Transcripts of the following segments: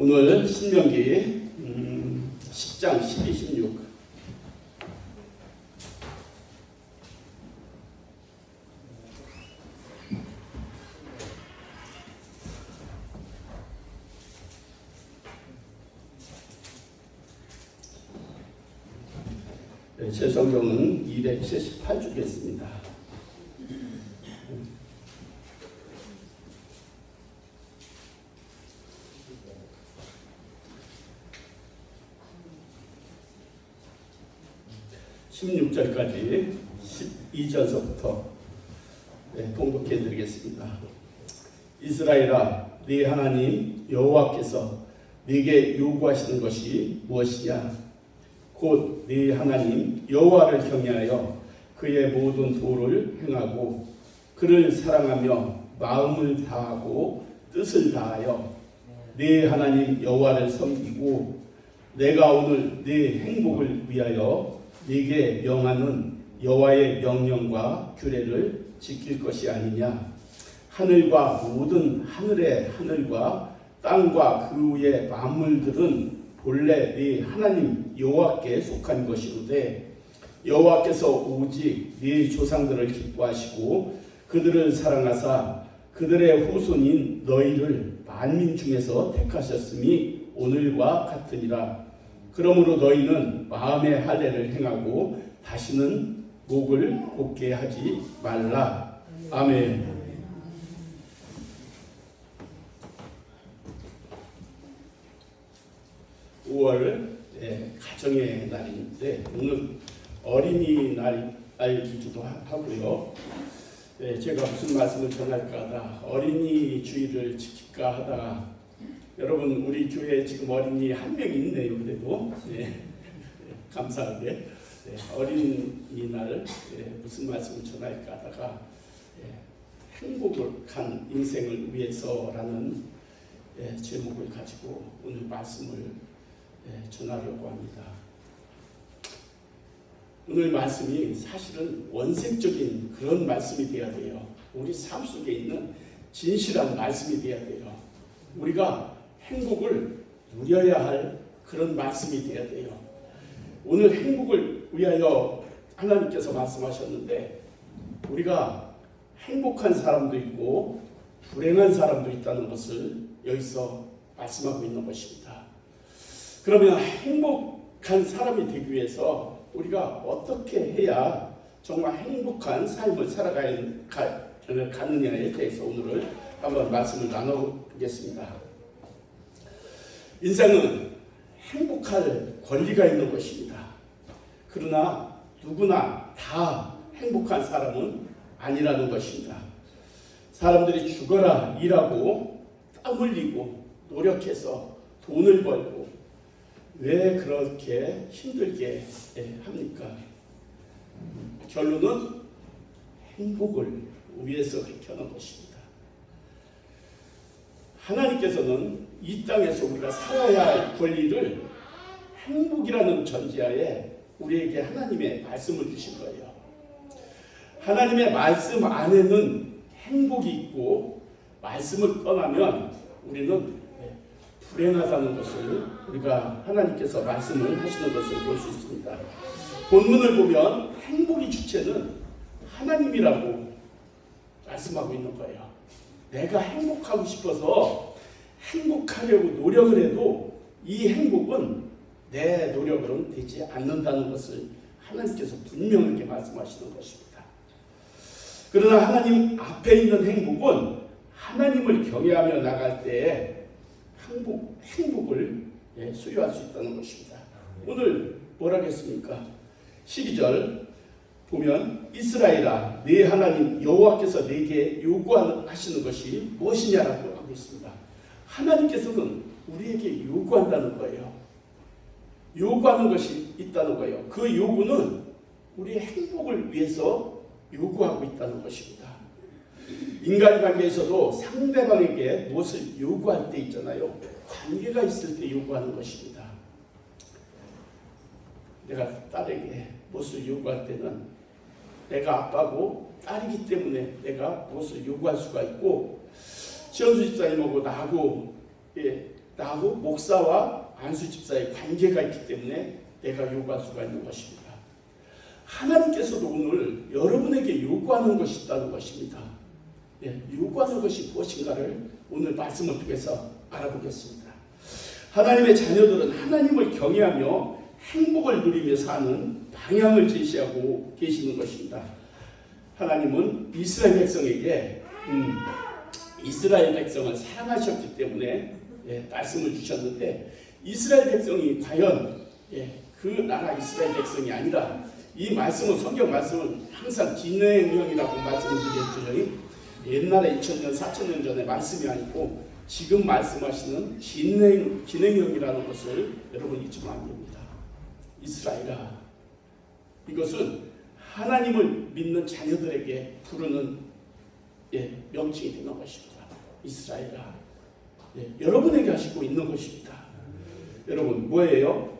오늘 신명기 10장 12, 16 제 성경은 278쪽에 있습니다. (16절까지) 12절서부터 봉독해 드리겠습니다. 이스라엘아, 네 하나님 여호와께서 네게 요구하시는 것이 무엇이냐? 곧 네 하나님 여호와를 경외하여 그의 모든 도를 행하고 그를 사랑하며 마음을 다하고 뜻을 다하여 네 하나님 여호와를 섬기고 내가 오늘 네 행복을 위하여 네게 명하는 여호와의 명령과 규례를 지킬 것이 아니냐? 하늘과 모든 하늘의 하늘과 땅과 그 위의 만물들은 본래 네 하나님 여호와께 속한 것이로되 여호와께서 오직 네 조상들을 기뻐하시고 그들을 사랑하사 그들의 후손인 너희를 만민 중에서 택하셨음이 오늘과 같으니라. 그러므로 너희는 마음의 할례를 행하고 다시는 목을 곧게 하지 말라. 아멘. 5월 가정의 날인데 오늘 어린이날이기도 하고요. 제가 무슨 말씀을 전할까 하다 어린이 주의를 지킬까 하다가 여러분 우리 교회에 지금 어린이 한 명이 있네요. 그래도 감사하게 어린이날 무슨 말씀을 전할까 하다가 행복한 인생을 위해서라는 제목을 가지고 오늘 말씀을 전하려고 합니다. 오늘 말씀이 사실은 원색적인 그런 말씀이 되어야 돼요. 우리 삶 속에 있는 진실한 말씀이 되어야 돼요. 우리가 행복을 누려야 할 그런 말씀이 되어야 돼요. 오늘 행복을 위하여 하나님께서 말씀하셨는데 우리가 행복한 사람도 있고 불행한 사람도 있다는 것을 여기서 말씀하고 있는 것입니다. 그러면 행복한 사람이 되기 위해서 우리가 어떻게 해야 정말 행복한 삶을 살아가느냐에 대해서 오늘을 한번 말씀을 나눠보겠습니다. 인생은 행복할 권리가 있는 것입니다. 그러나 누구나 다 행복한 사람은 아니라는 것입니다. 사람들이 죽어라 일하고 땀 흘리고 노력해서 돈을 벌고 왜 그렇게 힘들게 합니까? 결론은 행복을 위해서 그렇게 하는 것입니다. 하나님께서는 이 땅에서 우리가 살아야 할 권리를 행복이라는 전제하에 우리에게 하나님의 말씀을 주신 거예요. 하나님의 말씀 안에는 행복이 있고 말씀을 떠나면 우리는 불행하다는 것을 우리가 하나님께서 말씀을 하시는 것을 볼 수 있습니다. 본문을 보면 행복의 주체는 하나님이라고 말씀하고 있는 거예요. 내가 행복하고 싶어서 행복하려고 노력을 해도 이 행복은 내 노력으로는 되지 않는다는 것을 하나님께서 분명하게 말씀하시는 것입니다. 그러나 하나님 앞에 있는 행복은 하나님을 경외하며 나갈 때에 행복을 수여할 수 있다는 것입니다. 오늘 뭐라겠습니까? 12절 보면 이스라엘아, 네 하나님 여호와께서 네게 요구하시는 것이 무엇이냐라고 하고 있습니다. 하나님께서는 우리에게 요구한다는 거예요. 요구하는 것이 있다는 거예요. 그 요구는 우리의 행복을 위해서 요구하고 있다는 것입니다. 인간관계에서도 상대방에게 무엇을 요구할 때 있잖아요. 관계가 있을 때 요구하는 것입니다. 내가 딸에게 무엇을 요구할 때는 내가 아빠고 딸이기 때문에 내가 무엇을 요구할 수가 있고 지현수 집사님하고 나하고 목사와 안수 집사의 관계가 있기 때문에 내가 요구할 수가 있는 것입니다. 하나님께서도 오늘 여러분에게 요구하는 것이 있다는 것입니다. 요구하는 것이 무엇인가를 오늘 말씀을 통해서 알아보겠습니다. 하나님의 자녀들은 하나님을 경외하며 행복을 누리며 사는 방향을 제시하고 계시는 것입니다. 하나님은 이스라엘 백성에게 이스라엘 백성을 사랑하셨기 때문에 말씀을 주셨는데, 이스라엘 백성이 과연 그 나라 이스라엘 백성이 아니라, 이 말씀은, 성경 말씀은 항상 진행형이라고 말씀을 드렸죠. 옛날에 2000년 4000년 전에 말씀이 아니고 지금 말씀하시는 진행형이라는 것을 여러분 잊으면 안 됩니다. 이스라엘아, 이것은 하나님을 믿는 자녀들에게 부르는 명칭이 되는 것입니다. 이스라엘아, 여러분에게 하시고 있는 것입니다. 여러분 뭐예요?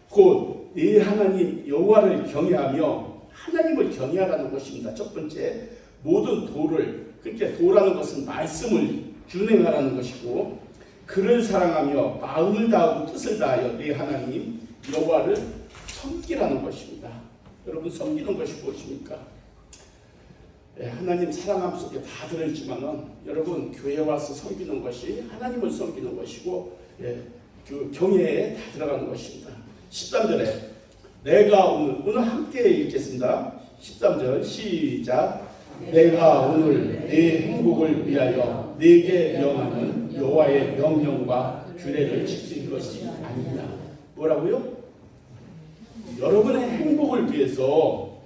곧 네 하나님 여호와를 경외하며, 하나님을 경외하라는 것입니다. 첫 번째, 모든 도를, 그러니까 도라는 것은 말씀을 준행하라는 것이고, 그를 사랑하며 마음을 다하고 뜻을 다하여 네 하나님 여호와를 섬기라는 것입니다. 여러분, 섬기는 것이 무엇입니까? 하나님 사랑함 속에 다 들어있지만은, 여러분 교회 와서 섬기는 것이 하나님을 섬기는 것이고, 그 경외에 다 들어가는 것입니다. 13절에 내가 오늘 함께 읽겠습니다. 13절 시작. 내가 오늘 네 행복을 위하여 네게 명하는 여호와의 명령과 규례를 지킬 것이 아니냐. 뭐라고요? 여러분의 행복을 위해서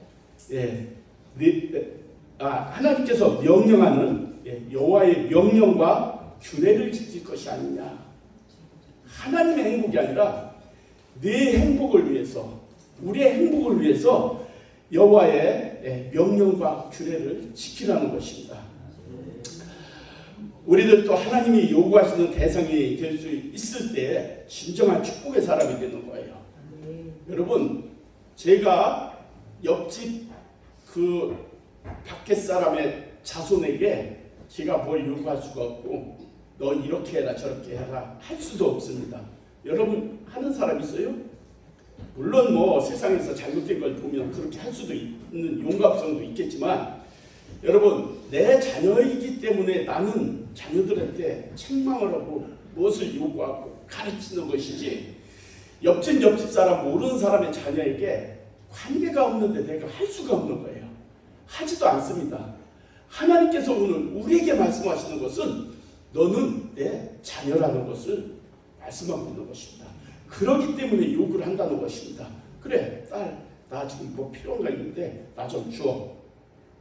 하나님께서 명령하는 여호와의 명령과 규례를 지킬 것이 아니냐. 하나님의 행복이 아니라 네 행복을 위해서, 우리의 행복을 위해서 여호와의 명령과 규례를 지키라는 것입니다. 우리들도 하나님이 요구하시는 대상이 될 수 있을 때 진정한 축복의 사람이 되는 거예요. 여러분, 제가 옆집 그 밖에 사람의 자손에게 제가 뭘 요구할 수가 없고, 너 이렇게 해라 저렇게 해라 할 수도 없습니다. 여러분 하는 사람 있어요? 물론 뭐 세상에서 잘못된 걸 보면 그렇게 할 수도 있는 용감성도 있겠지만, 여러분 내 자녀이기 때문에 나는 자녀들한테 책망을 하고 무엇을 요구하고 가르치는 것이지, 옆집 사람 모르는 사람의 자녀에게 관계가 없는데 내가 할 수가 없는 거예요. 하지도 않습니다. 하나님께서 오늘 우리에게 말씀하시는 것은 너는 내 자녀라는 것을 말씀하고 있는 것입니다. 그렇기 때문에 요구를 한다는 것입니다. 그래, 딸, 나 지금 뭐 필요한 거 있는데 나 좀 줘.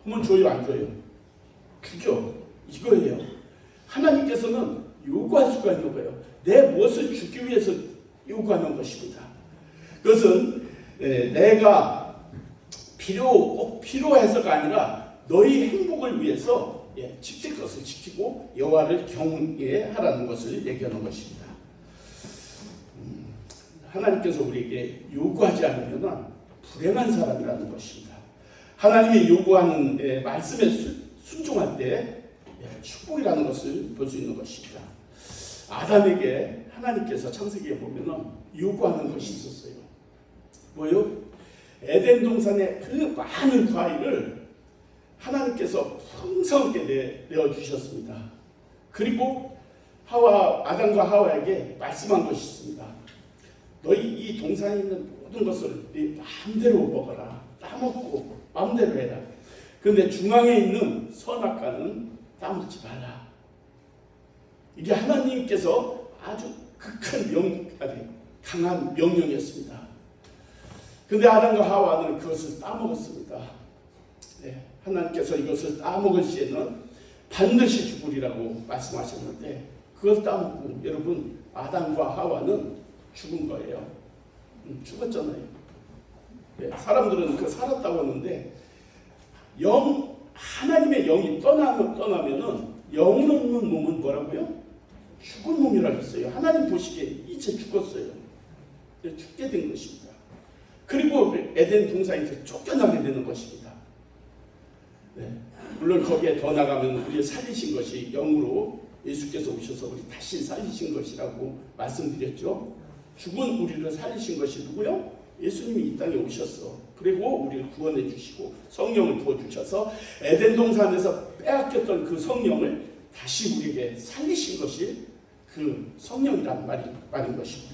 그러면 줘요, 안 줘요? 주죠. 이거예요. 하나님께서는 요구할 수가 있는 거예요. 내 무엇을 주기 위해서 요구하는 것입니다. 그것은 내가 꼭 필요해서가 아니라 너희 행복을 위해서 지킬 것을 지키고 여호와를 경외하라는 것을 얘기하는 것입니다. 하나님께서 우리에게 요구하지 않으면 불행한 사람이라는 것입니다. 하나님이 요구하는 말씀에 순종할 때 축복이라는 것을 볼 수 있는 것입니다. 아담에게 하나님께서 창세기에 보면 요구하는 것이 있었어요. 뭐요? 에덴 동산의 그 많은 과일을 하나님께서 풍성하게 내어주셨습니다. 그리고 아담과 하와에게 말씀한 것이 있습니다. 너희 이 동산에 있는 모든 것을 네 마음대로 먹어라. 따먹고 마음대로 해라. 그런데 중앙에 있는 선악과는 따먹지 말라. 이게 하나님께서 아주 강한 명령이었습니다. 그런데 아담과 하와는 그것을 따먹었습니다. 하나님께서 이것을 따먹을 시에는 반드시 죽으리라고 말씀하셨는데, 그걸 따먹고 여러분 아담과 하와는 죽은 거예요. 죽었잖아요. 사람들은 그 살았다고 하는데, 하나님의 영이 떠나면은 영 없는 몸은 뭐라고요? 죽은 몸이라고 했어요. 하나님 보시기에 이제 죽었어요. 죽게 된 것입니다. 그리고 에덴 동산에서 쫓겨나게 되는 것입니다. 물론 거기에 더 나가면 우리를 살리신 것이 영으로 예수께서 오셔서 우리 다시 살리신 것이라고 말씀드렸죠. 죽은 우리를 살리신 것이 누구요? 예수님이 이 땅에 오셨어. 그리고 우리를 구원해 주시고 성령을 부어주셔서 에덴 동산에서 빼앗겼던 그 성령을 다시 우리에게 살리신 것이 그 성령이란 말인 것입니다.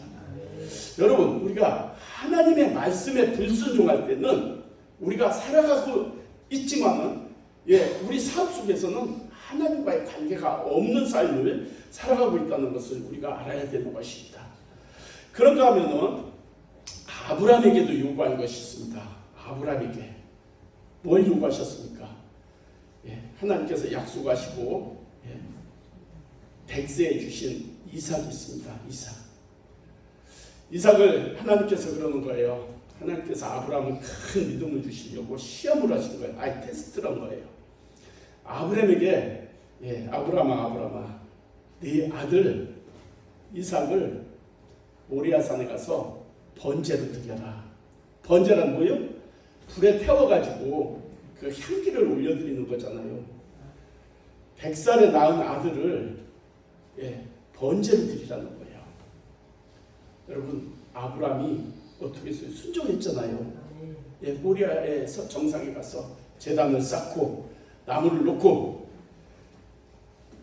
여러분, 우리가 하나님의 말씀에 불순종할 때는 우리가 살아가고 있지만은 우리 삶 속에서는 하나님과의 관계가 없는 삶을 살아가고 있다는 것을 우리가 알아야 되는 것입니다. 그런가 하면은 아브라함에게도 요구한 것이 있습니다. 아브라함에게 뭘 요구하셨습니까? 하나님께서 약속하시고 백세에 주신 이삭이 있습니다. 이삭을 하나님께서 그러는 거예요. 하나님께서 아브라함은 큰 믿음을 주시려고 시험을 하신 거예요. 테스트란 거예요. 아브라함에게 아브라함아 네 아들 이삭을 모리아산에 가서 번제로 드려라. 번제란 뭐예요? 불에 태워가지고 그 향기를 올려드리는 거잖아요. 100살에 낳은 아들을 번제로 드리라는 거예요. 여러분, 아브라함이 어떻게 했어요? 순종했잖아요. 모리아의 정상에 가서 제단을 쌓고 나무를 놓고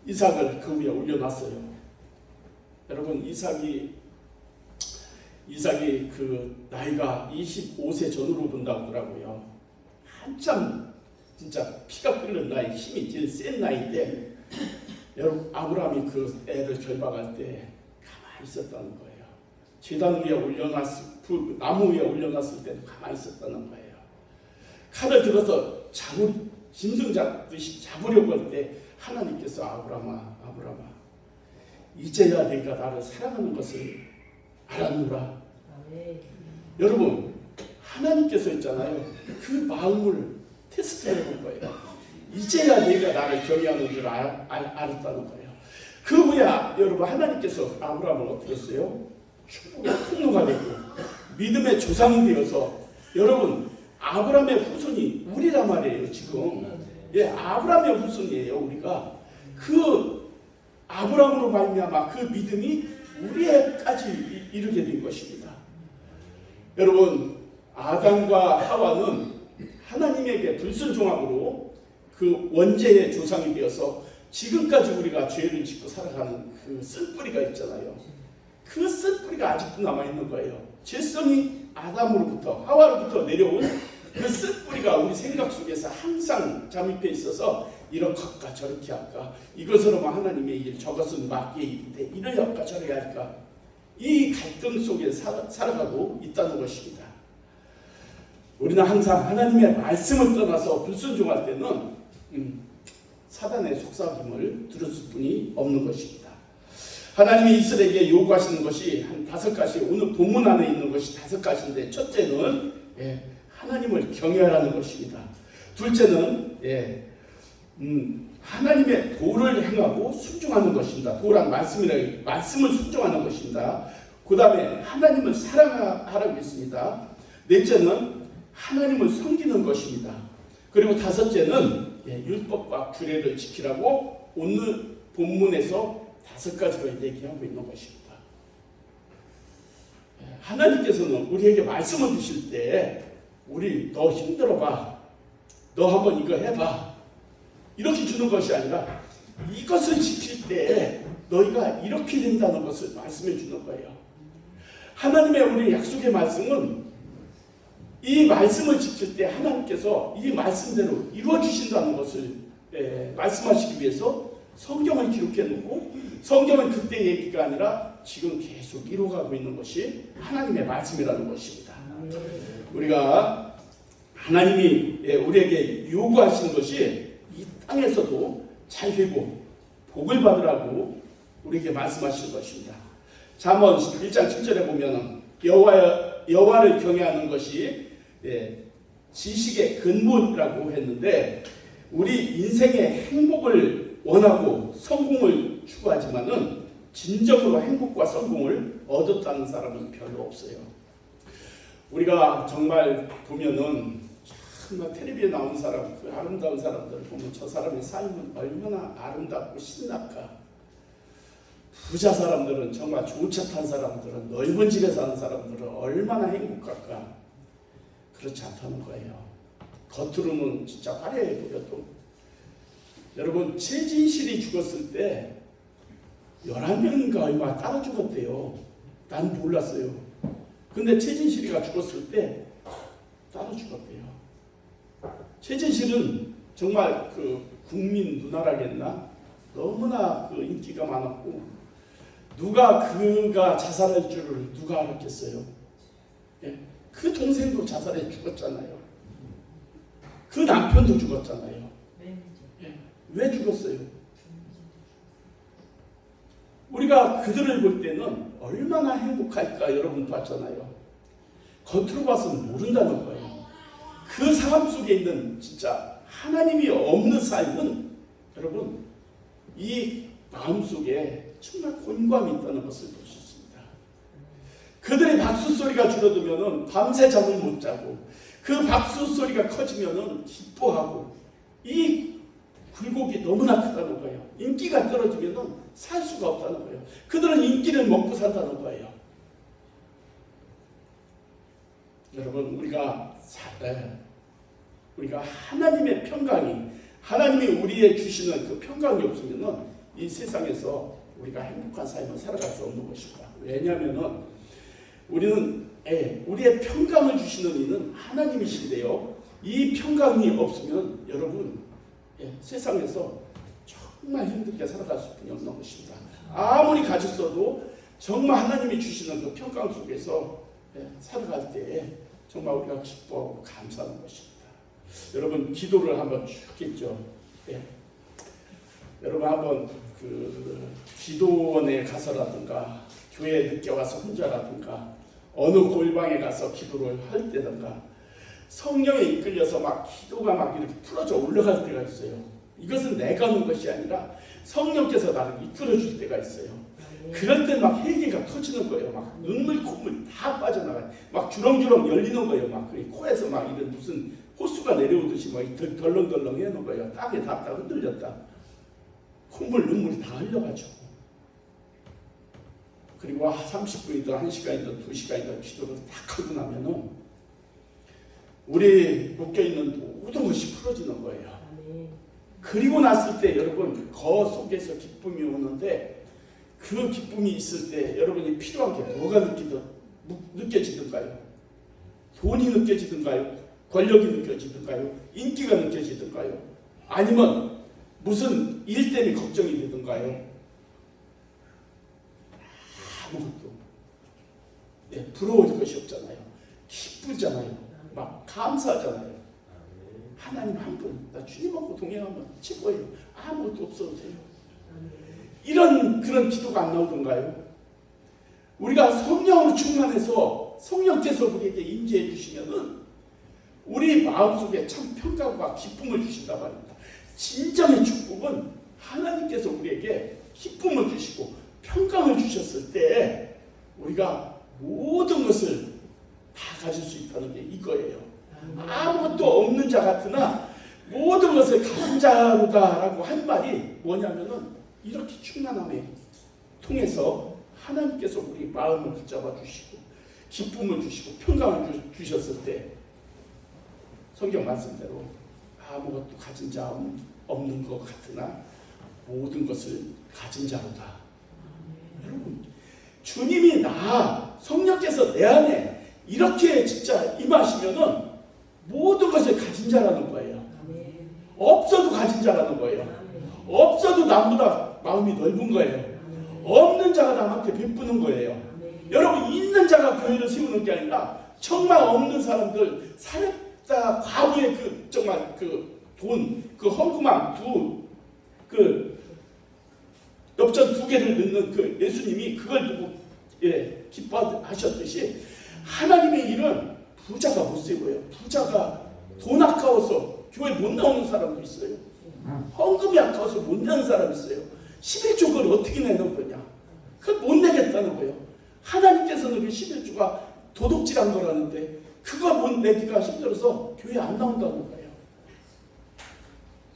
이삭을 그 위에 올려놨어요. 여러분, 이삭이 그 나이가 25세 전후로 본다고 하더라고요. 한참 진짜 피가 끓는 나이, 힘이 제일 센 나이인데 여러분, 아브라함이 그 애를 결박할 때 가만히 있었다는 거예요. 제단 위에 나무 위에 올려놨을 때도 가만히 있었다는 거예요. 칼을 들어서 짐승 잡듯이 잡으려고 할 때 하나님께서 아브라함아 이제야 내가 나를 사랑하는 것을 알았노라. 여러분, 하나님께서 있잖아요. 그 마음을 테스트해 본 거예요. 이제야 내가 나를 경외하는 줄 알았다는 거예요. 그 후에 여러분, 하나님께서 아브라함을 어떻게 했어요? 축복의 통로가 되고 믿음의 조상이 되어서, 여러분, 아브라함의 후손이 우리란 말이에요. 지금 아브라함의 후손이에요. 우리가 그 아브라함으로 말미암아 그 믿음이 우리에까지 이르게 된 것입니다. 여러분, 아담과 하와는 하나님에게 불순종함으로 그 원죄의 조상이 되어서 지금까지 우리가 죄를 짓고 살아가는 그 쓴뿌리가 있잖아요. 그 쓴뿌리가 아직도 남아있는 거예요. 죄성이 아담으로부터 하와로부터 내려온 그 쓴뿌리가 우리 생각 속에서 항상 잠입해 있어서 이렇게 할까 저렇게 할까, 이것으로만 하나님의 일, 저것은 마귀의 일인데 이래야 할까 저래야 할까, 이 갈등 속에 살아가고 있다는 것입니다. 우리는 항상 하나님의 말씀을 떠나서 불순종할 때는 사단의 속삭임을 들었을 뿐이 없는 것입니다. 하나님이 이스라엘에게 요구하시는 것이 한 5가지, 오늘 본문 안에 있는 것이 5가지인데, 첫째는 하나님을 경외하라는 것입니다. 둘째는 하나님의 도를 행하고 순종하는 것입니다. 도란 말씀을 순종하는 것입니다. 그 다음에 하나님을 사랑하라고 했습니다. 넷째는 하나님을 섬기는 것입니다. 그리고 다섯째는 율법과 규례를 지키라고 오늘 본문에서 5가지로 얘기하고 있는 것입니다. 하나님께서는 우리에게 말씀을 주실 때 우리 너 힘들어봐, 너 한번 이거 해봐, 이렇게 주는 것이 아니라 이것을 지킬 때 너희가 이렇게 된다는 것을 말씀해 주는 거예요. 하나님의 우리 약속의 말씀은 이 말씀을 지킬 때 하나님께서 이 말씀대로 이루어 주신다는 것을 말씀하시기 위해서 성경을 기록해 놓고, 성경은 그때 얘기가 아니라 지금 계속 이루어가고 있는 것이 하나님의 말씀이라는 것입니다. 우리가 하나님이 우리에게 요구하시는 것이 이 땅에서도 잘 되고 복을 받으라고 우리에게 말씀하시는 것입니다. 잠언 1장 7절에 보면 여호와를 경외하는 것이 지식의 근본이라고 했는데, 우리 인생의 행복을 원하고 성공을 추구하지만은 진정으로 행복과 성공을 얻었다는 사람은 별로 없어요. 우리가 정말 보면은 정말 텔레비에 나오는 사람, 그 아름다운 사람들을 보면 저 사람의 삶은 얼마나 아름답고 신랄까. 부자 사람들은, 정말 좋은 차 탄 사람들은, 넓은 집에 사는 사람들은 얼마나 행복할까? 그렇지 않다는 거예요. 겉으로는 진짜 화려해 보여도. 여러분, 최진실이 죽었을 때 11명인가 얼마 따라 죽었대요. 난 몰랐어요. 근데 최진실이가 죽었을 때 따라 죽었대요. 최진실은 정말 그 국민 누나라겠나? 너무나 그 인기가 많았고, 그가 자살할 줄을 누가 알았겠어요? 예? 그 동생도 자살해 죽었잖아요. 그 남편도 죽었잖아요. 예? 왜 죽었어요? 우리가 그들을 볼 때는 얼마나 행복할까 여러분 봤잖아요. 겉으로 봐서는 모른다는 거예요. 그 삶 속에 있는 진짜 하나님이 없는 삶은 여러분 이 마음속에 정말 곤고함이 있다는 것을 볼 수 있습니다. 그들의 박수 소리가 줄어들면 밤새 잠을 못 자고, 그 박수 소리가 커지면 기뻐하고, 이 굴곡이 너무나 크다는 거예요. 인기가 떨어지면 살 수가 없다는 거예요. 그들은 인기를 먹고 산다는 거예요. 여러분, 우리가 하나님의 평강이, 하나님이 우리에 주시는 그 평강이 없으면 이 세상에서 우리가 행복한 삶을 살아갈 수 없는 것입니다. 왜냐하면 우리의 평강을 주시는 이는 하나님이신데요. 이 평강이 없으면 여러분 세상에서 정말 힘들게 살아갈 수뿐이 없는 것입니다. 아무리 가졌어도 정말 하나님이 주시는 그 평강 속에서 살아갈 때 정말 우리가 기뻐하고 감사하는 것입니다. 여러분, 기도를 한번 쭉 했죠. 여러분 한번 그 기도원에 가서라든가 교회에 늦게 와서 혼자라든가 어느 골방에 가서 기도를 할 때든가 성령에 이끌려서 막 기도가 막 이렇게 풀어져 올라갈 때가 있어요. 이것은 내가 하는 것이 아니라 성령께서 나를 이끌어 줄 때가 있어요. 그럴 때 막 회개가 터지는 거예요. 막 눈물 콧물 다 빠져나가요. 막 주렁주렁 열리는 거예요. 막 코에서 막 이런 무슨 호수가 내려오듯이 막 덜렁덜렁 해놓은 거예요. 땅에 닿다 흔들렸다. 콧물 눈물이 다 흘려가지고. 그리고 30분이든 1시간이든 2시간이든 기도를 딱 하고 나면은 우리 묶여있는 모든 것이 풀어지는 거예요. 그리고 났을 때 여러분 그 속에서 기쁨이 오는데, 그 기쁨이 있을 때 여러분이 필요한 게 뭐가 느껴지던가요? 돈이 느껴지던가요? 권력이 느껴지던가요? 인기가 느껴지던가요? 아니면 무슨 일 때문에 걱정이 되던가요? 아무것도 부러울 것이 없잖아요. 기쁘잖아요. 막 감사하잖아요. 하나님 한 분, 나 주님하고 동행하면 최고예요. 아무것도 없어도 돼요. 그런 기도가 안 나오던가요? 우리가 성령으로 충만해서 성령께서 우리에게 임재해 주시면은 우리 마음속에 참 평강과 기쁨을 주신다 말입니다. 진정의 축복은 하나님께서 우리에게 기쁨을 주시고 평강을 주셨을 때 우리가 모든 것을 다 가질 수 있다는 게 이거예요. 아무것도 없는 자 같으나 모든 것을 가진 자로다라고 한 말이 뭐냐면은 이렇게 충만함에 통해서 하나님께서 우리 마음을 붙잡아 주시고 기쁨을 주시고 평강을 주셨을 때 성경 말씀대로 아무것도 가진 자 없는 것 같으나 모든 것을 가진 자로다. 여러분, 주님이 성령께서 내 안에 이렇게 진짜 임하시면은 모든 것을 가진 자라는 거예요. 없어도 가진 자라는 거예요. 없어도 남보다 마음이 넓은 거예요. 없는 자가 남한테 베푸는 거예요. 여러분, 있는 자가 교회를 세우는 게 아니라 정말 없는 사람들, 사역자 과부의 정말 돈, 헌금함 엽전 2개를 넣는 예수님이 그걸 두고 기뻐하셨듯이 하나님의 일은 부자가 못 세워요. 부자가 돈 아까워서 교회 못 나오는 사람도 있어요. 헌금이 아까워서 못 내는 사람이 있어요. 11조를 어떻게 내는 거냐? 그걸 못 내겠다는 거예요. 하나님께서는 그 11조가 도둑질한 거라는데 그거 못 내기가 힘들어서 교회 안 나온다는 거예요.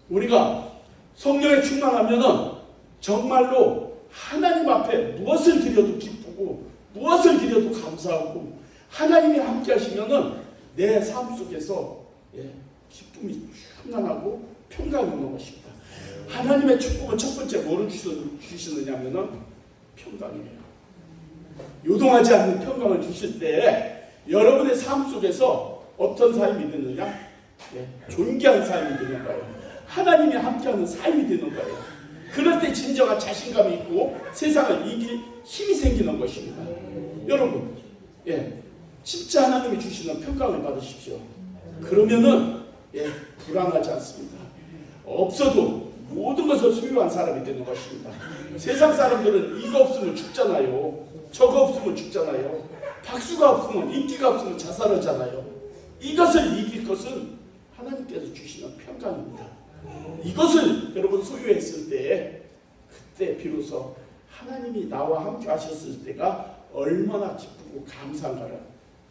우리가 성령에 충만하면은 정말로 하나님 앞에 무엇을 드려도 기쁘고 무엇을 드려도 감사하고 하나님이 함께 하시면은 내 삶 속에서 기쁨이 충만하고 평강이 오는 것입니다. 하나님의 축복은 첫 번째 뭐를 주시느냐면은 평강이에요. 요동하지 않는 평강을 주실 때 여러분의 삶 속에서 어떤 삶이 되느냐? 존귀한 삶이 되는 거예요. 하나님이 함께하는 삶이 되는 거예요. 그럴 때 진정한 자신감이 있고 세상을 이길 힘이 생기는 것입니다. 여러분, 진짜 하나님이 주시는 평강을 받으십시오. 그러면은 불안하지 않습니다. 없어도 모든 것을 소유한 사람이 되는 것입니다. 세상 사람들은 이거 없으면 죽잖아요. 저거 없으면 죽잖아요. 박수가 없으면, 인기가 없으면 자살하잖아요. 이것을 이길 것은 하나님께서 주시는 평강입니다. 이것을 여러분 소유했을 때 그때 비로소 하나님이 나와 함께 하셨을 때가 얼마나 기쁘고 감사한가를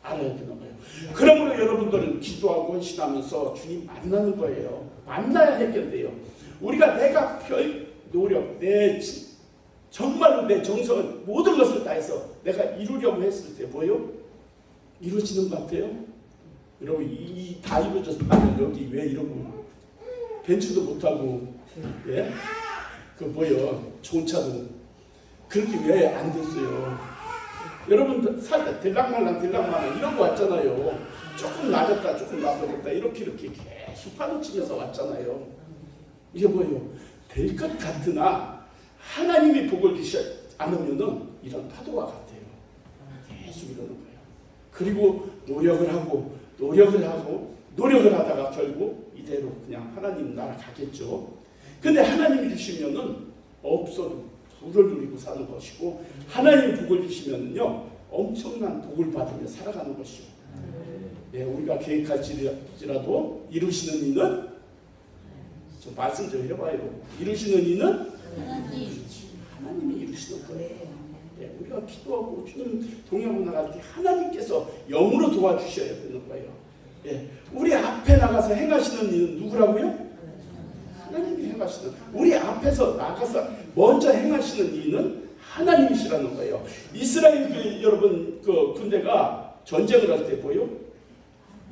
알아야 되는 거예요. 그러므로 여러분들은 기도하고 헌신하면서 주님 만나는 거예요. 만나야 해결돼요. 우리가 내가 별 노력, 정말로 내 정성을 모든 것을 다해서 내가 이루려고 했을 때 뭐요? 이루어지는 것 같아요? 여러분 다 이루어졌다면 여기 왜 이러고 벤츠도 못하고 좋은 차도 그렇게 왜 안 됐어요? 여러분 살다 들락말랑 이런 거 왔잖아요. 조금 낮았다 조금 나빠졌다 이렇게 계속 파도치면서 왔잖아요. 이게 뭐예요? 될 것 같으나 하나님이 복을 주시 않으면은 이런 파도와 같아요. 계속 이러는 거예요. 그리고 노력을 하다가 결국 이대로 그냥 하나님 나라 가겠죠. 근데 하나님이 주시면은 없어도 부를 누리고 사는 것이고 하나님 복을 주시면요 엄청난 복을 받으며 살아가는 것이요. 우리가 계획할지라도 이루시는 이는 좀 말씀 좀 해봐요. 이루시는 이는 하나님이 이루시는 거예요. 우리가 기도하고 주님 동행하고 나갈 때 하나님께서 영으로 도와주셔야 되는 거예요. 우리 앞에 나가서 행하시는 이는 누구라고요? 하나님이 행하시는. 우리 앞에서 나가서 먼저 행하시는 이는 하나님이시라는 거예요. 이스라엘 여러분 군대가 전쟁을 할 때 뭐요?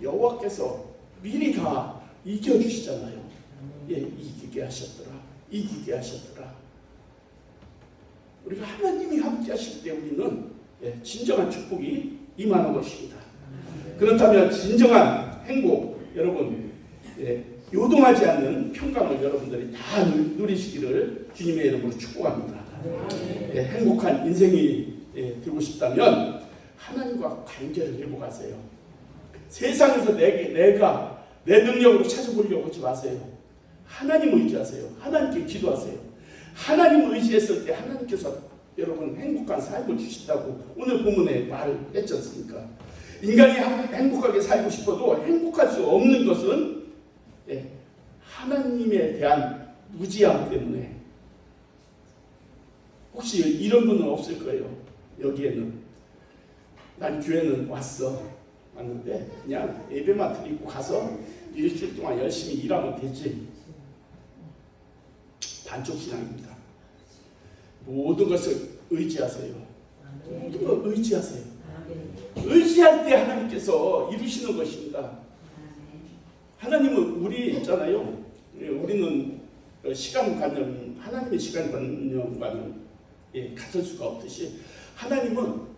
여호와께서 미리 다 이겨주시잖아요. 이기게 하셨더라. 우리가 하나님이 함께 하실 때 우리는 진정한 축복이 임하는 것입니다. 그렇다면 진정한 행복, 여러분 요동하지 않는 평강을 여러분들이 다 누리시기를 주님의 이름으로 축복합니다. 행복한 인생이 되고 싶다면 하나님과 관계를 회복하세요. 세상에서 내가 내 능력으로 찾아보려고 하지 마세요. 하나님 의지하세요. 하나님께 기도하세요. 하나님을 의지했을 때 하나님께서 여러분 행복한 삶을 주신다고 오늘 본문에 말을 했지 않습니까? 인간이 행복하게 살고 싶어도 행복할 수 없는 것은 하나님에 대한 무지함 때문에. 혹시 이런 분은 없을 거예요. 여기에는 난 교회는 왔는데 그냥 예배만 드리고 가서 일주일 동안 열심히 일하면 되지. 반쪽 신앙입니다. 모든 것을 의지하세요. 모든 걸 의지하세요. 의지할 때 하나님께서 이루시는 것입니다. 하나님은 우리 있잖아요. 우리는 시간관념, 하나님의 시간관념과는 같을 수가 없듯이 하나님은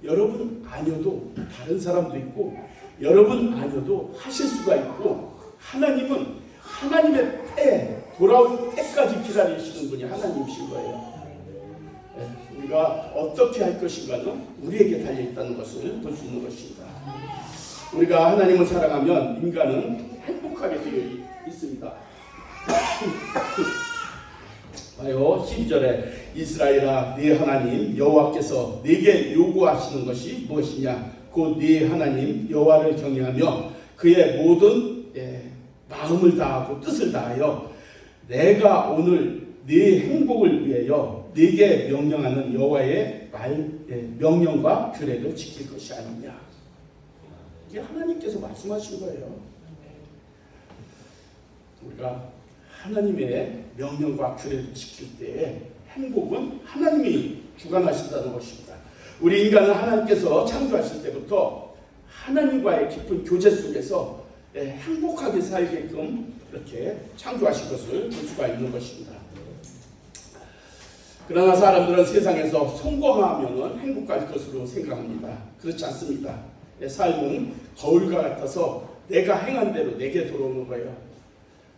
여러분 아니어도 다른 사람도 있고 여러분 아니어도 하실 수가 있고 하나님은 하나님의 때 돌아올 때까지 기다리시는 분이 하나님이신 거예요. 우리가 어떻게 할 것인가는 우리에게 달려있다는 것을 볼 수 있는 것입니다. 우리가 하나님을 사랑하면 인간은 행복하게 되어 있습니다. 봐요. 12절에 이스라엘아 네 하나님 여호와께서 네게 요구하시는 것이 무엇이냐? 곧 네 하나님 여호와를 경외하며 그의 모든 마음을 다하고 뜻을 다하여 내가 오늘 네 행복을 위하여 네게 명령하는 여호와의 명령과 규례를 지킬 것이 아니냐. 이게 하나님께서 말씀하신 거예요. 우리가 하나님의 명령과 규례를 지킬 때 행복은 하나님이 주관하신다는 것입니다. 우리 인간은 하나님께서 창조하실 때부터 하나님과의 깊은 교제 속에서 행복하게 살게끔 이렇게 창조하신 것을 볼 수가 있는 것입니다. 그러나 사람들은 세상에서 성공하면 행복할 것으로 생각합니다. 그렇지 않습니다. 삶은 거울과 같아서 내가 행한 대로 내게 돌아오는 거예요.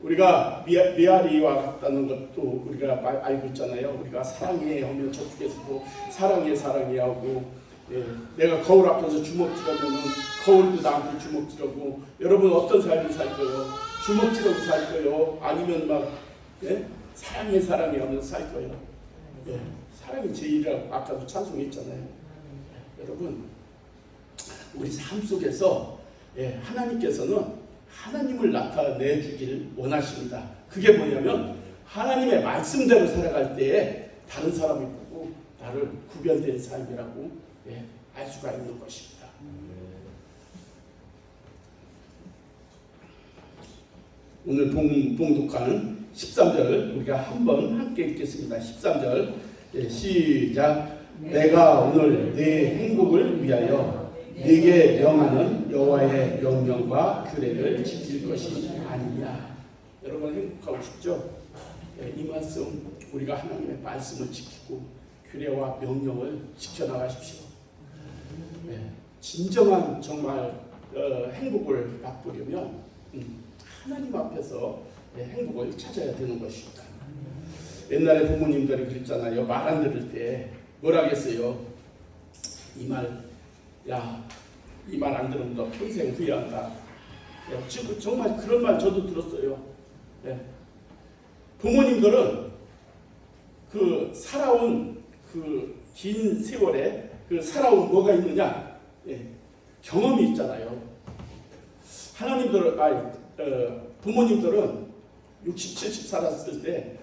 우리가 메아리와 같다는 것도 우리가 알고 있잖아요. 우리가 사랑해 하면 저쪽에서도 사랑해 하고, 내가 거울 앞에서 주먹질하면 거울도 나한테 주먹질하고. 여러분 어떤 삶을 살 거예요? 주먹질하고 살 거예요? 아니면 막 사랑해 하면서 살 거예요? 사랑이 제일이라고 아까도 찬송했잖아요. 여러분 우리 삶 속에서 하나님께서는 하나님을 나타내 주길 원하십니다. 그게 뭐냐면 하나님의 말씀대로 살아갈 때에 다른 사람이 보고 나를 구별된 삶이라고 알 수가 있는 것입니다. 오늘 봉독한 13절 우리가 한번 함께 읽겠습니다. 13절 시작. 내가 오늘 네 행복을 위하여 네게 명하는 여호와의 명령과 규례를 지킬 것이 아니냐. 여러분 행복하고 싶죠? 이 말씀 우리가 하나님의 말씀을 지키고 규례와 명령을 지켜나가십시오. 진정한 정말 행복을 맛보려면 하나님 앞에서 행복을 찾아야 되는 것입니다. 옛날에 부모님들이 그랬잖아요. 말 안 들을 때 뭐라 했어요? 이 말 안 들으면 너 평생 후회한다. 지금 정말 그런 말 저도 들었어요. 부모님들은 그 살아온 그 긴 세월에 그 살아온 뭐가 있느냐? 경험이 있잖아요. 부모님들은 60, 70 살았을 때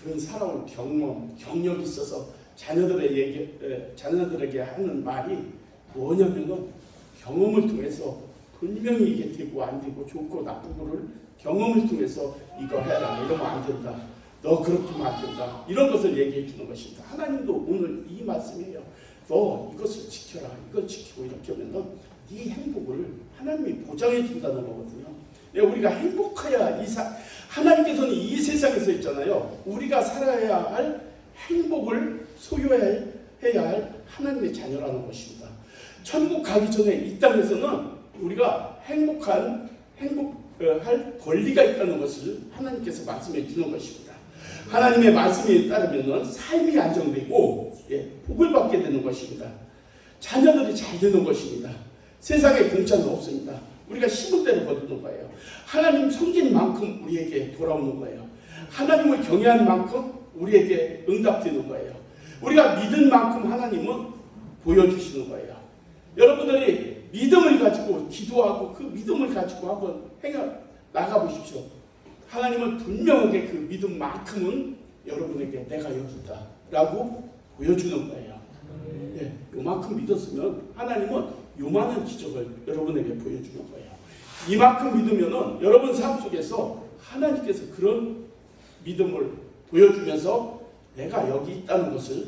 그런 살아온 경력이 있어서 자녀들에게 하는 말이 뭐냐면은 경험을 통해서 분명히 이게 되고 안 되고 좋고 나쁘고를 경험을 통해서 이거 해라, 이러면 안 된다, 너 그렇게 하면 안 된다, 이런 것을 얘기해 주는 것입니다. 하나님도 오늘 이 말씀이에요. 너 이것을 지켜라, 이걸 지키고 이렇게 하면 네 행복을 하나님이 보장해 준다는 거거든요. 우리가 행복해야 하나님께서는 이 세상에서 있잖아요. 우리가 살아야 할 행복을 소유해야 할 하나님의 자녀라는 것입니다. 천국 가기 전에 이 땅에서는 우리가 행복할 권리가 있다는 것을 하나님께서 말씀해 주는 것입니다. 하나님의 말씀에 따르면 삶이 안정되고 복을 받게 되는 것입니다. 자녀들이 잘 되는 것입니다. 세상에 공짜는 없습니다. 우리가 심은 대로 거두는 거예요. 하나님 섬긴 만큼 우리에게 돌아오는 거예요. 하나님을 경외한 만큼 우리에게 응답되는 거예요. 우리가 믿은 만큼 하나님은 보여주시는 거예요. 여러분들이 믿음을 가지고 기도하고 그 믿음을 가지고 한번 나가보십시오. 하나님은 분명하게 그 믿음만큼은 여러분에게 내가 여기 있다 라고 보여주는 거예요. 요만큼 믿었으면 하나님은 요만한 기적을 여러분에게 보여주는 거예요. 이만큼 믿으면은 여러분 삶 속에서 하나님께서 그런 믿음을 보여주면서 내가 여기 있다는 것을